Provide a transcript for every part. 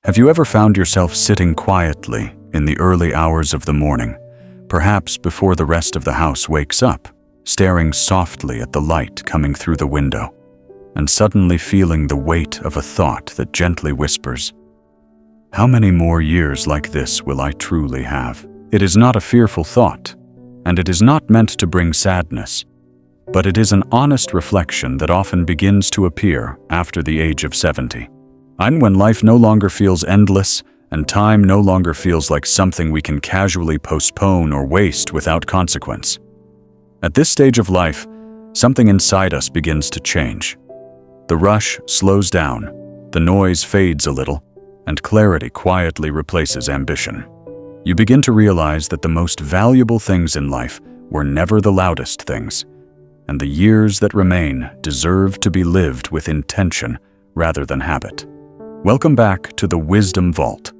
Have you ever found yourself sitting quietly in the early hours of the morning, perhaps before the rest of the house wakes up, staring softly at the light coming through the window, and suddenly feeling the weight of a thought that gently whispers, "How many more years like this will I truly have?" It is not a fearful thought, and it is not meant to bring sadness, but it is an honest reflection that often begins to appear after the age of 70. And when life no longer feels endless, and time no longer feels like something we can casually postpone or waste without consequence. At this stage of life, something inside us begins to change. The rush slows down, the noise fades a little, and clarity quietly replaces ambition. You begin to realize that the most valuable things in life were never the loudest things, and the years that remain deserve to be lived with intention rather than habit. Welcome back to the Wisdom Vault,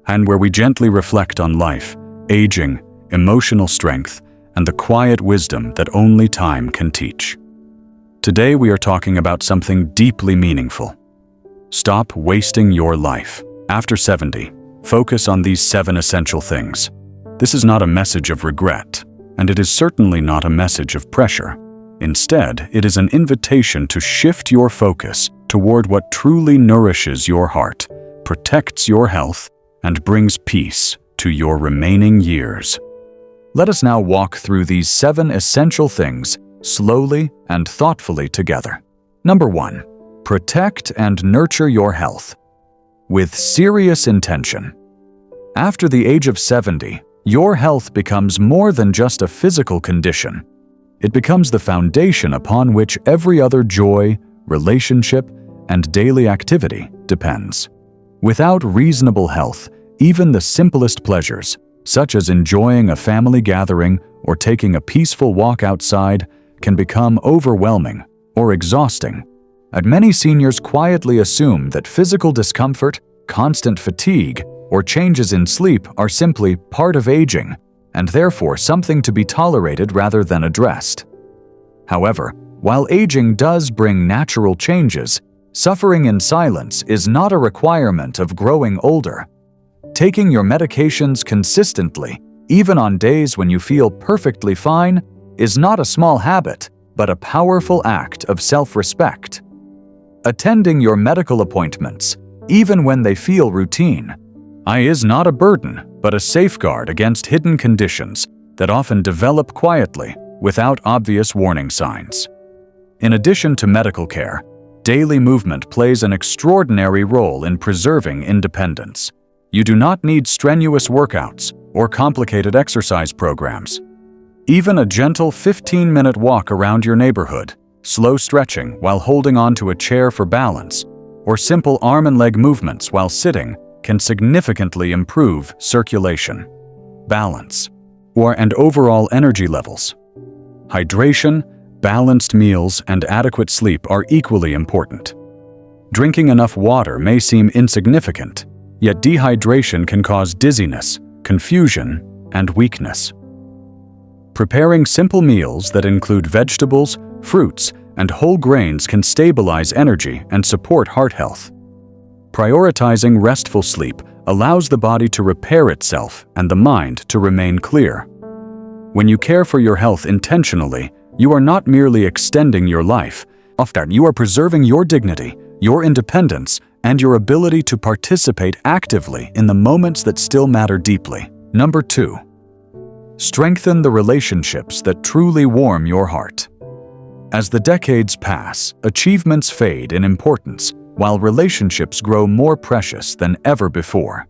and where we gently reflect on life, aging, emotional strength, and the quiet wisdom that only time can teach. Today we are talking about something deeply meaningful. Stop wasting your life. After 70, focus on these 7 essential things. This is not a message of regret, and it is certainly not a message of pressure. Instead, it is an invitation to shift your focus toward what truly nourishes your heart, protects your health, and brings peace to your remaining years. Let us now walk through these 7 essential things slowly and thoughtfully together. Number 1. Protect and nurture your health. With serious intention. After the age of 70, your health becomes more than just a physical condition. It becomes the foundation upon which every other joy, relationship, and daily activity depends. Without reasonable health, even the simplest pleasures, such as enjoying a family gathering or taking a peaceful walk outside, can become overwhelming or exhausting. And many seniors quietly assume that physical discomfort, constant fatigue, or changes in sleep are simply part of aging, and therefore something to be tolerated rather than addressed. However, while aging does bring natural changes, suffering in silence is not a requirement of growing older. Taking your medications consistently, even on days when you feel perfectly fine, is not a small habit, but a powerful act of self-respect. Attending your medical appointments, even when they feel routine, is not a burden, but a safeguard against hidden conditions that often develop quietly without obvious warning signs. In addition to medical care, daily movement plays an extraordinary role in preserving independence. You do not need strenuous workouts or complicated exercise programs. Even a gentle 15-minute walk around your neighborhood, slow stretching while holding onto a chair for balance, or simple arm and leg movements while sitting can significantly improve circulation, balance, and overall energy levels. Hydration, balanced meals, and adequate sleep are equally important. Drinking enough water may seem insignificant, yet dehydration can cause dizziness, confusion, and weakness. Preparing simple meals that include vegetables, fruits, and whole grains can stabilize energy and support heart health. Prioritizing restful sleep allows the body to repair itself and the mind to remain clear. When you care for your health intentionally, you are not merely extending your life. Often, you are preserving your dignity, your independence, and your ability to participate actively in the moments that still matter deeply. Number 2. Strengthen the relationships that truly warm your heart. As the decades pass, achievements fade in importance, while relationships grow more precious than ever before.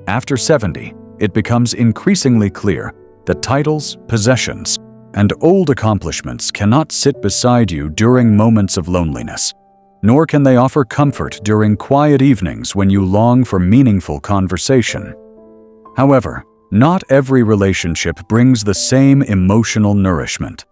After 70, it becomes increasingly clear that titles, possessions, and old accomplishments cannot sit beside you during moments of loneliness, nor can they offer comfort during quiet evenings when you long for meaningful conversation. However, not every relationship brings the same emotional nourishment,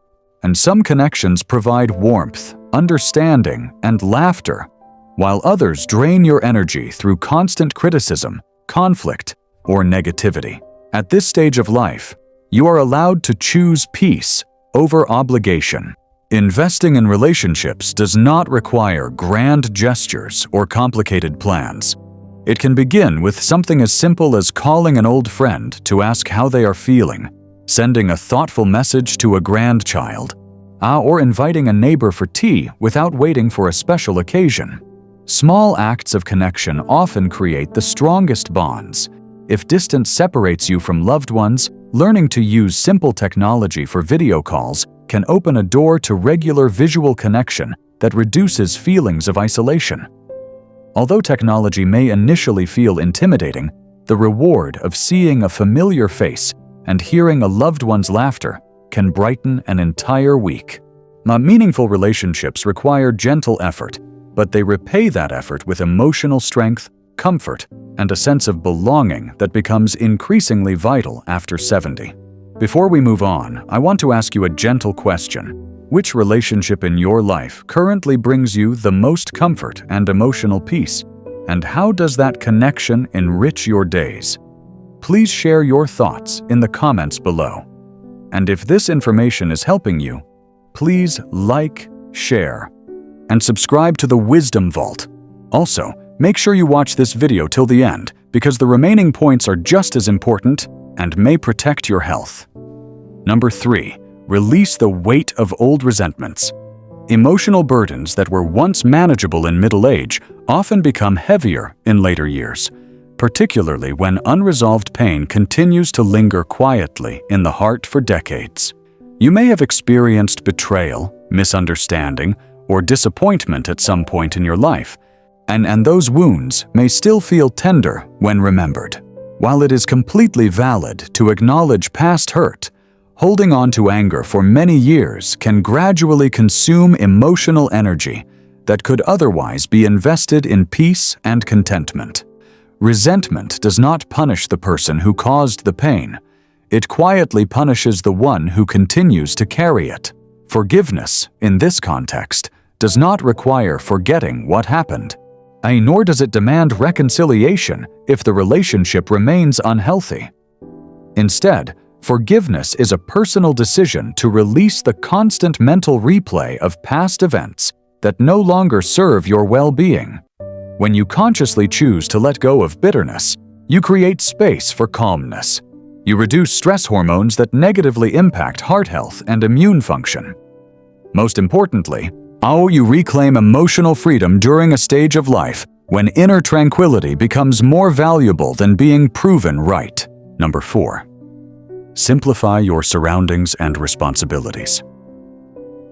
and some connections provide warmth, understanding, and laughter, while others drain your energy through constant criticism, conflict, or negativity. At this stage of life, you are allowed to choose peace over obligation. Investing in relationships does not require grand gestures or complicated plans. It can begin with something as simple as calling an old friend to ask how they are feeling, sending a thoughtful message to a grandchild, or inviting a neighbor for tea without waiting for a special occasion. Small acts of connection often create the strongest bonds. If distance separates you from loved ones, learning to use simple technology for video calls can open a door to regular visual connection that reduces feelings of isolation. Although technology may initially feel intimidating, the reward of seeing a familiar face and hearing a loved one's laughter can brighten an entire week. Meaningful relationships require gentle effort, but they repay that effort with emotional strength, comfort, and a sense of belonging that becomes increasingly vital after 70. Before we move on, I want to ask you a gentle question. Which relationship in your life currently brings you the most comfort and emotional peace? And how does that connection enrich your days? Please share your thoughts in the comments below. And if this information is helping you, please like, share, and subscribe to the Wisdom Vault. Also, make sure you watch this video till the end, because the remaining points are just as important and may protect your health. Number 3. Release the weight of old resentments. Emotional burdens that were once manageable in middle age often become heavier in later years, particularly when unresolved pain continues to linger quietly in the heart for decades. You may have experienced betrayal, misunderstanding, or disappointment at some point in your life, and those wounds may still feel tender when remembered. While it is completely valid to acknowledge past hurt, holding on to anger for many years can gradually consume emotional energy that could otherwise be invested in peace and contentment. Resentment does not punish the person who caused the pain. It quietly punishes the one who continues to carry it. Forgiveness, in this context, does not require forgetting what happened, nor does it demand reconciliation if the relationship remains unhealthy. Instead, forgiveness is a personal decision to release the constant mental replay of past events that no longer serve your well-being. When you consciously choose to let go of bitterness, you create space for calmness. You reduce stress hormones that negatively impact heart health and immune function. Most importantly, you reclaim emotional freedom during a stage of life when inner tranquility becomes more valuable than being proven right. Number 4. Simplify your surroundings and responsibilities.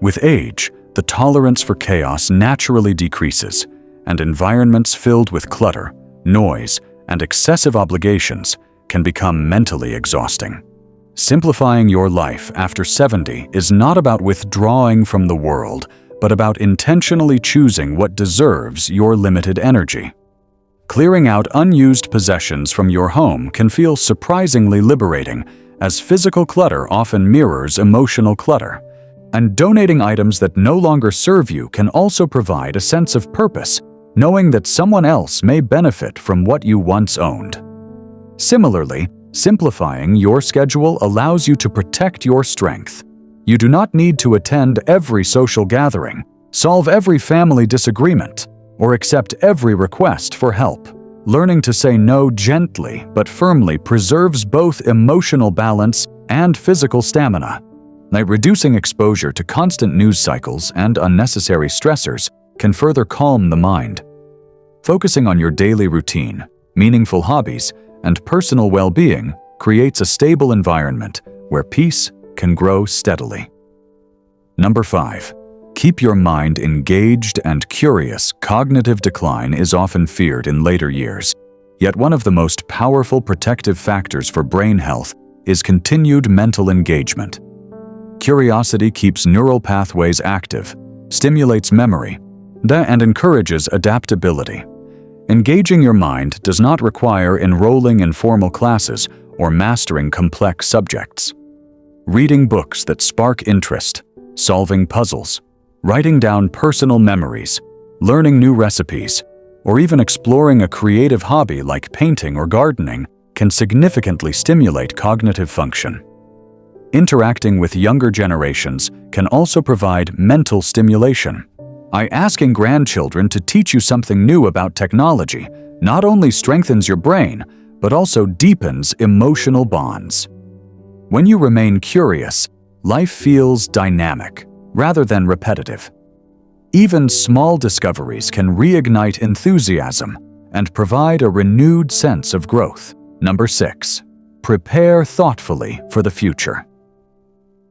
With age, the tolerance for chaos naturally decreases, and environments filled with clutter, noise, and excessive obligations can become mentally exhausting. Simplifying your life after 70 is not about withdrawing from the world, but about intentionally choosing what deserves your limited energy. Clearing out unused possessions from your home can feel surprisingly liberating, as physical clutter often mirrors emotional clutter. And donating items that no longer serve you can also provide a sense of purpose, knowing that someone else may benefit from what you once owned. Similarly, simplifying your schedule allows you to protect your strength. You do not need to attend every social gathering, solve every family disagreement, or accept every request for help. Learning to say no gently but firmly preserves both emotional balance and physical stamina. Reducing exposure to constant news cycles and unnecessary stressors can further calm the mind. Focusing on your daily routine, meaningful hobbies, and personal well-being creates a stable environment where peace can grow steadily. Number 5. Keep your mind engaged and curious. Cognitive decline is often feared in later years, yet one of the most powerful protective factors for brain health is continued mental engagement. Curiosity keeps neural pathways active, stimulates memory, and encourages adaptability. Engaging your mind does not require enrolling in formal classes or mastering complex subjects. Reading books that spark interest, solving puzzles, writing down personal memories, learning new recipes, or even exploring a creative hobby like painting or gardening can significantly stimulate cognitive function. Interacting with younger generations can also provide mental stimulation. Asking grandchildren to teach you something new about technology, not only strengthens your brain, but also deepens emotional bonds. When you remain curious, life feels dynamic rather than repetitive. Even small discoveries can reignite enthusiasm and provide a renewed sense of growth. Number 6. Prepare thoughtfully for the future.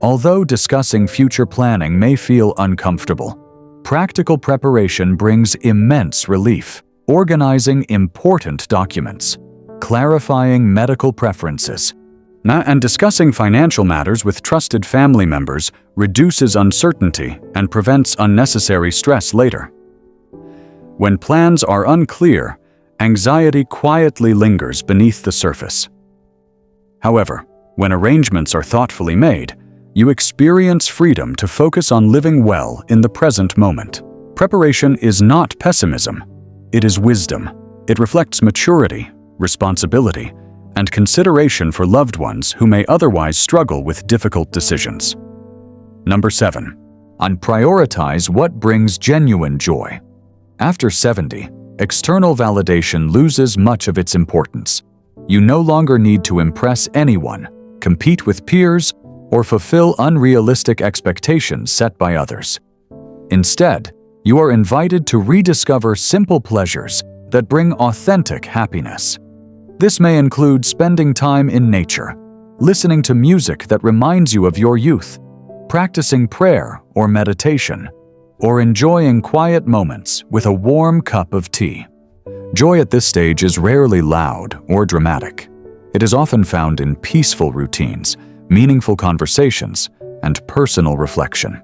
Although discussing future planning may feel uncomfortable, practical preparation brings immense relief. Organizing important documents, clarifying medical preferences, and discussing financial matters with trusted family members reduces uncertainty and prevents unnecessary stress later. When plans are unclear, anxiety quietly lingers beneath the surface. However, when arrangements are thoughtfully made, you experience freedom to focus on living well in the present moment. Preparation is not pessimism. It is wisdom. It reflects maturity, responsibility, and consideration for loved ones who may otherwise struggle with difficult decisions. Number 7. Prioritize what brings genuine joy. After 70, external validation loses much of its importance. You no longer need to impress anyone, compete with peers, or fulfill unrealistic expectations set by others. Instead, you are invited to rediscover simple pleasures that bring authentic happiness. This may include spending time in nature, listening to music that reminds you of your youth, practicing prayer or meditation, or enjoying quiet moments with a warm cup of tea. Joy at this stage is rarely loud or dramatic. It is often found in peaceful routines, meaningful conversations, and personal reflection.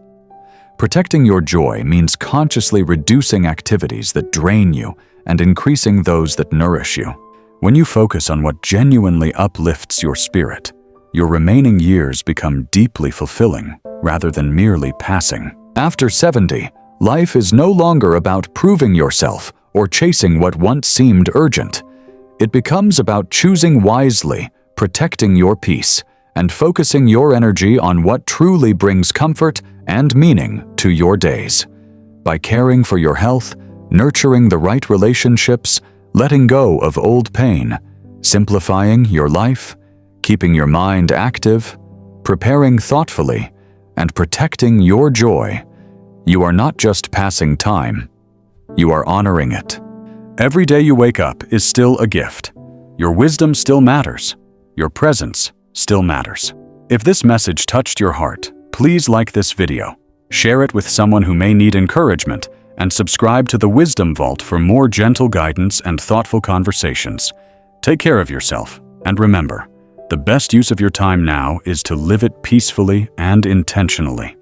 Protecting your joy means consciously reducing activities that drain you and increasing those that nourish you. When you focus on what genuinely uplifts your spirit, your remaining years become deeply fulfilling rather than merely passing. After 70, life is no longer about proving yourself or chasing what once seemed urgent. It becomes about choosing wisely, protecting your peace, and focusing your energy on what truly brings comfort and meaning to your days. By caring for your health, nurturing the right relationships, letting go of old pain, simplifying your life, keeping your mind active, preparing thoughtfully, and protecting your joy, you are not just passing time, you are honoring it. Every day you wake up is still a gift. Your wisdom still matters. Your presence still matters. If this message touched your heart, please like this video, share it with someone who may need encouragement, and subscribe to the Wisdom Vault for more gentle guidance and thoughtful conversations. Take care of yourself, and remember, the best use of your time now is to live it peacefully and intentionally.